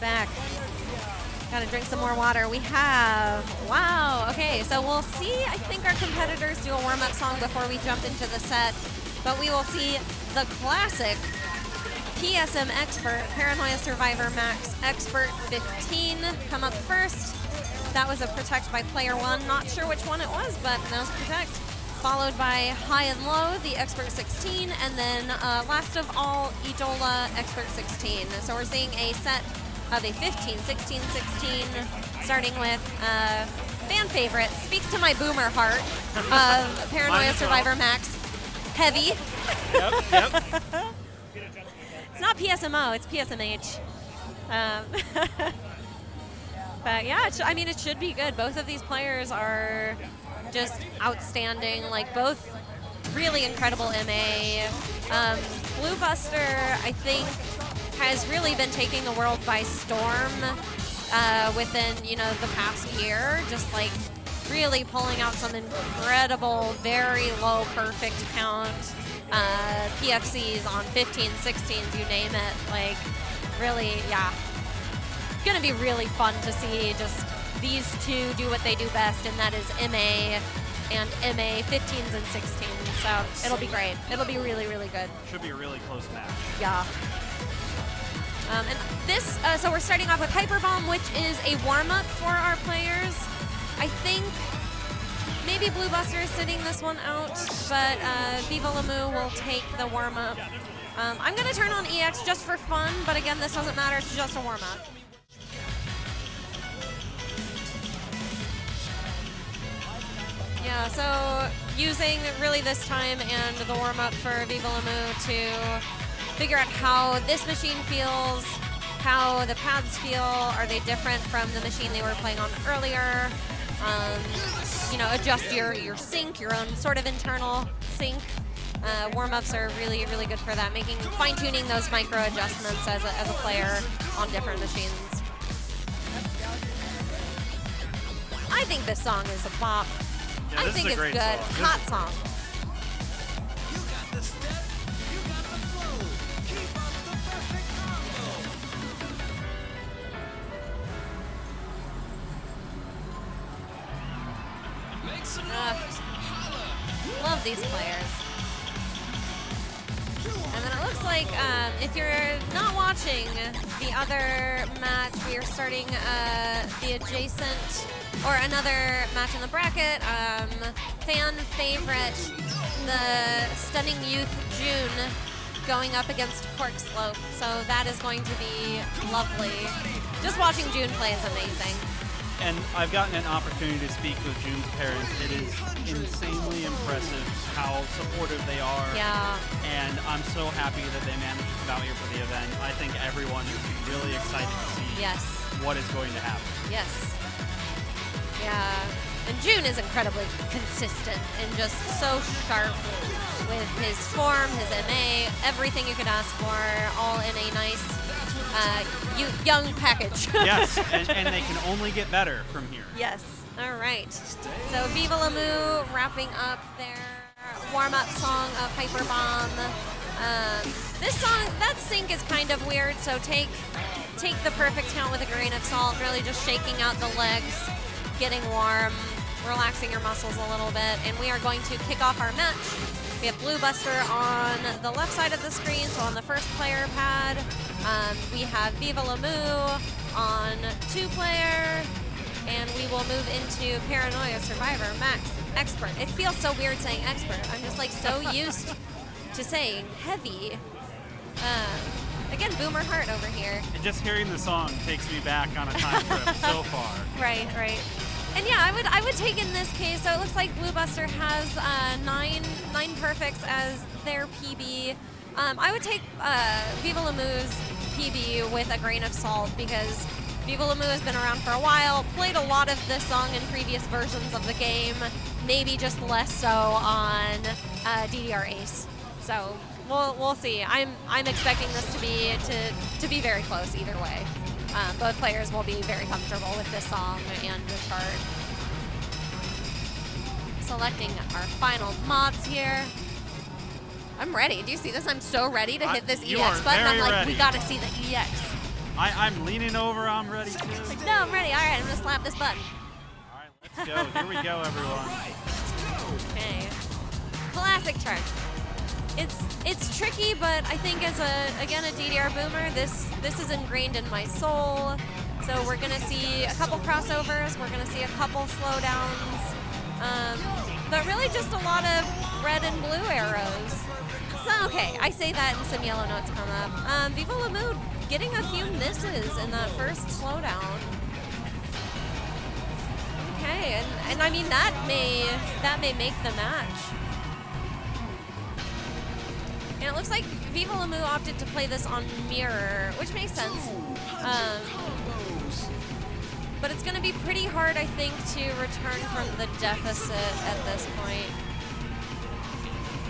back. Gotta drink some more water. We have, wow, okay, so we'll see, I think our competitors do a warm-up song before we jump into the set, but we will see the classic PSM Expert, PARANOiA Survivor Max Expert 15 come up first. That was a Protect by player 1. Not sure which one it was, but that was Protect. Followed by High and Low, the Expert 16, and then last of all, Idola Expert 16. So we're seeing a set of a 15, 16, 16, starting with fan favorite, speaks to my boomer heart, of PARANOiA Survivor Max, Heavy. Yep. It's not PSMO, it's PSMH. But yeah, I mean, it should be good. Both of these players are just outstanding, like both really incredible MA. BlueBuster, I think, has really been taking the world by storm within, you know, the past year, just like really pulling out some incredible, very low perfect count PFCs on 15, 16s, you name it. Like, really, yeah. It's gonna be really fun to see just these two do what they do best, and that is MA and MA 15s and 16s. So it'll be great. It'll be really, really good. Should be a really close match. Yeah. And this, so we're starting off with Hyper Bomb, which is a warm-up for our players. I think maybe BlueBuster is sitting this one out, but VivaLaMoo will take the warm-up. I'm gonna turn on EX just for fun, but again, this doesn't matter, it's just a warm-up. Yeah, so using really this time and the warm-up for VivaLaMoo to figure out how this machine feels, how the pads feel, are they different from the machine they were playing on earlier? You know, adjust your sync, your own sort of internal sync. Warm-ups are really, really good for that, fine-tuning those micro adjustments as a player on different machines. I think this song is a bop. Yeah, I think it's good. Song. Hot song. Love these players. And then it looks like if you're not watching the other match, we are starting the adjacent, or another match in the bracket, fan favorite, the Stunning Youth June going up against Cork Slope. So that is going to be lovely. Just watching June play is amazing. And I've gotten an opportunity to speak with June's parents. It is insanely impressive how supportive they are. Yeah. And I'm so happy that they managed to come out here for the event. I think everyone is really excited to see what is going to happen. Yes. Yeah. And June is incredibly consistent and just so sharp with his form, his MA, everything you could ask for, all in a nice young package. Yes, and they can only get better from here. Yes. All right. So VivaLaMoo wrapping up their warm-up song of Hyper Bomb. This song, that sync is kind of weird, so take the perfect count with a grain of salt, really just shaking out the legs, getting warm, relaxing your muscles a little bit, and we are going to kick off our match. We have BlueBuster on the left side of the screen, so on the first player pad. We have VivaLaMoo on 2-player, and we will move into PARANOiA Survivor Max Expert. It feels so weird saying expert. I'm just like so used to saying heavy. Again, boomer heart over here. And just hearing the song takes me back on a time trip so far. Right, right. And yeah, I would take in this case, so it looks like BlueBuster has nine perfects as their PB. I would take VivaLaMoo's PB with a grain of salt because VivaLaMoo has been around for a while, played a lot of this song in previous versions of the game, maybe just less so on DDR Ace. So we'll see. I'm expecting this to be very close either way. Both players will be very comfortable with this song and the chart. Selecting our final mods here. I'm ready. Do you see this? I'm so ready to hit this EX button. I'm like, we gotta see the EX. I'm leaning over. I'm ready too. No, I'm ready. All right, I'm gonna slap this button. All right, let's go. Here we go, everyone. Okay. Classic chart. It's tricky, but I think as a DDR boomer, this is ingrained in my soul. So we're gonna see a couple crossovers. We're gonna see a couple slowdowns. But really just a lot of red and blue arrows. So, okay, I say that and some yellow notes come up. VivaLaMoo getting a few misses in that first slowdown. Okay, and I mean that may make the match. And it looks like VivaLaMoo opted to play this on mirror, which makes sense. But it's going to be pretty hard, I think, to return from the deficit at this point.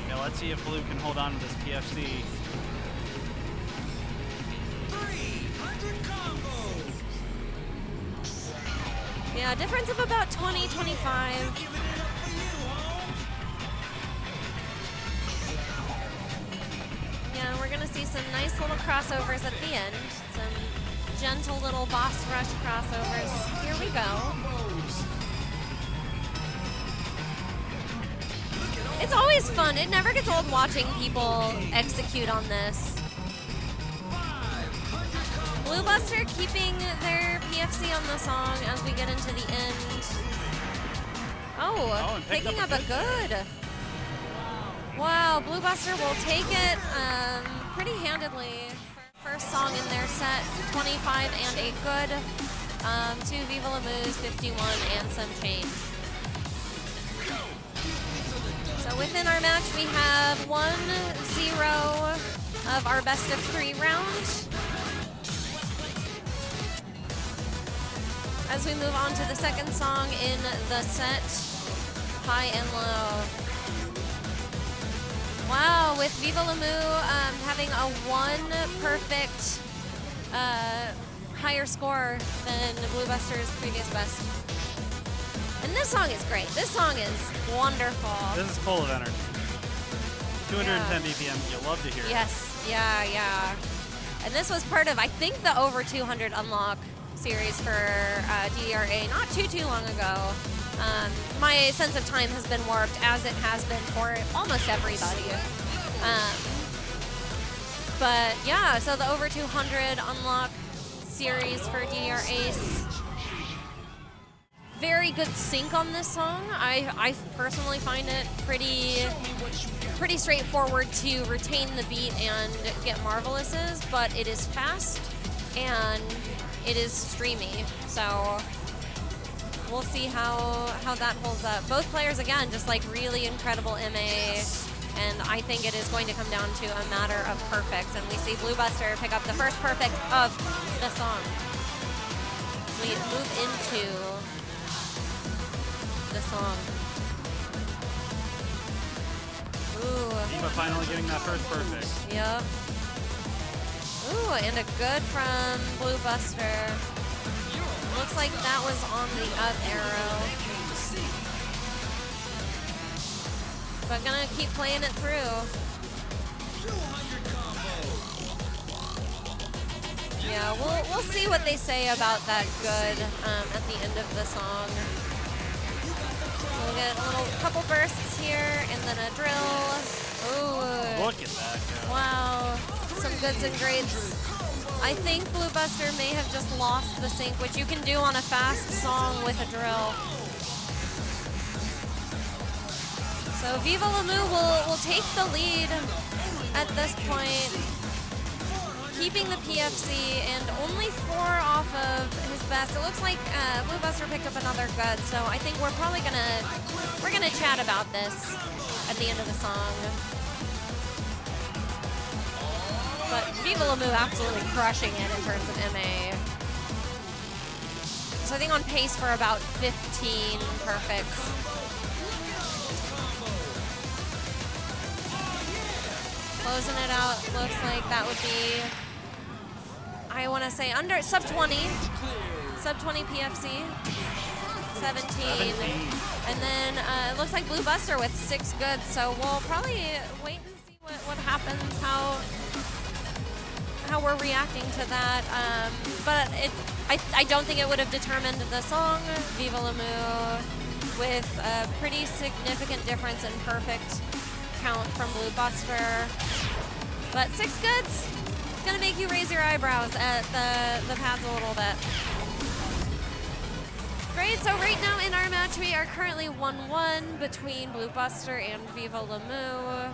Yeah, let's see if Blue can hold on to this PFC. 300 combos. Yeah, difference of about 20, 25. Yeah, we're going to see some nice little crossovers at the end. Some gentle little boss rush crossovers. Here we go. It's always fun. It never gets old watching people execute on this. BlueBuster keeping their PFC on the song as we get into the end. Oh, picking up a good. Wow, BlueBuster will take it pretty handedly. First song in their set, 25 and a good to VivaLaMoo's 51 and some change. So within our match, we have 1-0 of our best of 3 round. As we move on to the second song in the set, High and Low. Wow, with VivaLaMoo having a 1 perfect higher score than BlueBuster's previous best. And this song is great. This song is wonderful. This is full of energy. 210 BPM, you'll love to hear it. Yes, yeah. And this was part of, I think, the over 200 unlock series for DDR A not too long ago. My sense of time has been warped, as it has been for almost everybody. But yeah, so the over 200 unlock series for DDR Ace. Very good sync on this song. I personally find it pretty straightforward to retain the beat and get marvelouses, but it is fast and it is streamy. So we'll see how that holds up. Both players, again, just like really incredible MA, and I think it is going to come down to a matter of perfects, and we see BlueBuster pick up the first perfect of the song. We move into the song. Ooh. Viva finally getting that first perfect. Yep. Ooh, and a good from BlueBuster. Looks like that was on the up arrow. But gonna keep playing it through. Yeah, we'll see what they say about that good at the end of the song. We'll get a couple bursts here, and then a drill. Ooh. Look at that go. Wow, some goods and greats. I think BlueBuster may have just lost the sync, which you can do on a fast song with a drill. So VivaLaMoo will take the lead at this point, keeping the PFC and only 4 off of his best. It looks like BlueBuster picked up another good, so I think we're probably gonna chat about this at the end of the song. But VivaLaMoo absolutely crushing it in terms of MA. So I think on pace for about 15 perfects. Closing it out, looks like that would be, I want to say under sub 20 PFC, 17. And then it looks like BlueBuster with 6 goods. So we'll probably wait and see what happens, how how we're reacting to that. But I don't think it would have determined the song. VivaLaMoo with a pretty significant difference in perfect count from BlueBuster. But 6 goods, it's gonna make you raise your eyebrows at the pads a little bit. Great, so right now in our match we are currently 1-1 between BlueBuster and VivaLaMoo.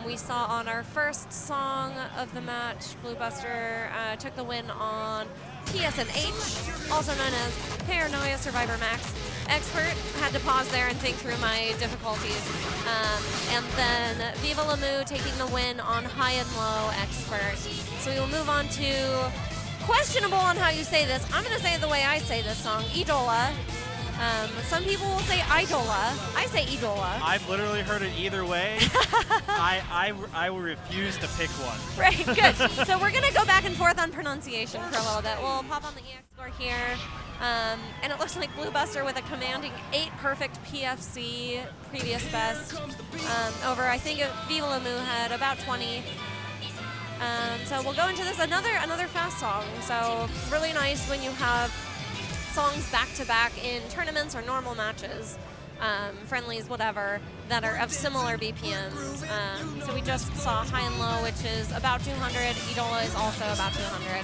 We saw on our first song of the match, BlueBuster took the win on PSNH, also known as PARANOiA Survivor Max Expert. Had to pause there and think through my difficulties. And then VivaLaMoo taking the win on High and Low Expert. So we will move on to, questionable on how you say this, I'm gonna say it the way I say this song, Idola. Some people will say Idola. I say Idola. I've literally heard it either way. I will refuse to pick one. Right, good. So we're going to go back and forth on pronunciation for a little bit. We'll pop on the EX score here. And it looks like BlueBuster with a commanding 8 perfect PFC, previous best, over, I think, VivaLaMoo had about 20. So we'll go into this, another fast song. So really nice when you have songs back-to-back in tournaments or normal matches, friendlies, whatever, that are of similar BPMs. So we just saw High and Low, which is about 200. Idola is also about 200.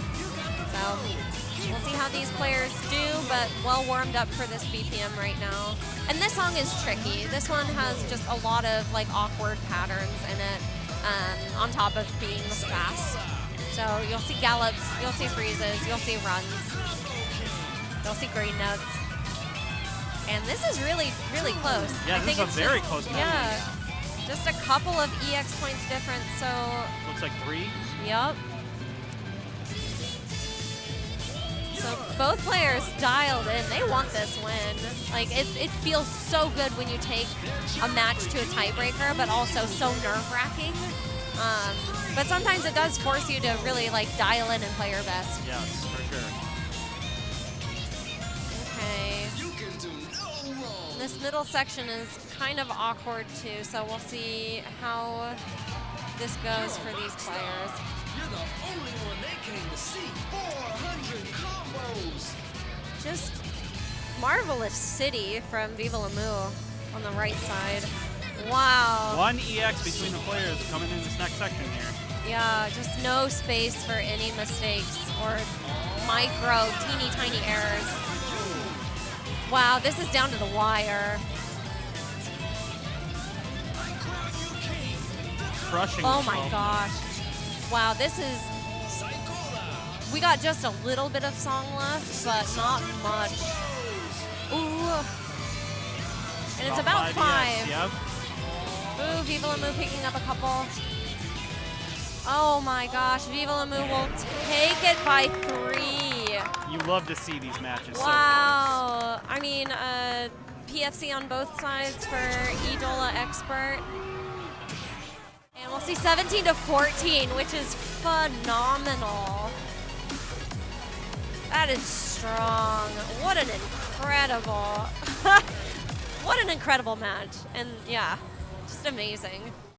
So we'll see how these players do, but well warmed up for this BPM right now. And this song is tricky. This one has just a lot of like awkward patterns in it, on top of being fast. So you'll see gallops, you'll see freezes, you'll see runs. You'll see green notes. And this is really, really close. Yeah, I this think is it's a very just, close match. Yeah, just a couple of EX points difference, so. Looks like 3. Yep. So both players dialed in. They want this win. Like, it feels so good when you take a match to a tiebreaker, but also so nerve-wracking. But sometimes it does force you to really, like, dial in and play your best. Yes, for sure. This middle section is kind of awkward too, so we'll see how this goes for these players. You're the only one they came to see. 400 combos. Just marvelous city from VivaLaMoo on the right side. Wow. 1 EX between the players coming in this next section here. Yeah, just no space for any mistakes or micro, teeny tiny errors. Wow, this is down to the wire. Crushing. Oh my gosh. Wow, this is, we got just a little bit of song left, but not much. Ooh. And it's about 5. Yep. Ooh, VivaLaMoo picking up a couple. Oh my gosh, VivaLaMoo will take it by 3. You love to see these matches. Wow. I mean, PFC on both sides for Idola Expert. And we'll see 17-14, which is phenomenal. That is strong. What an incredible, what an incredible match. And yeah, just amazing.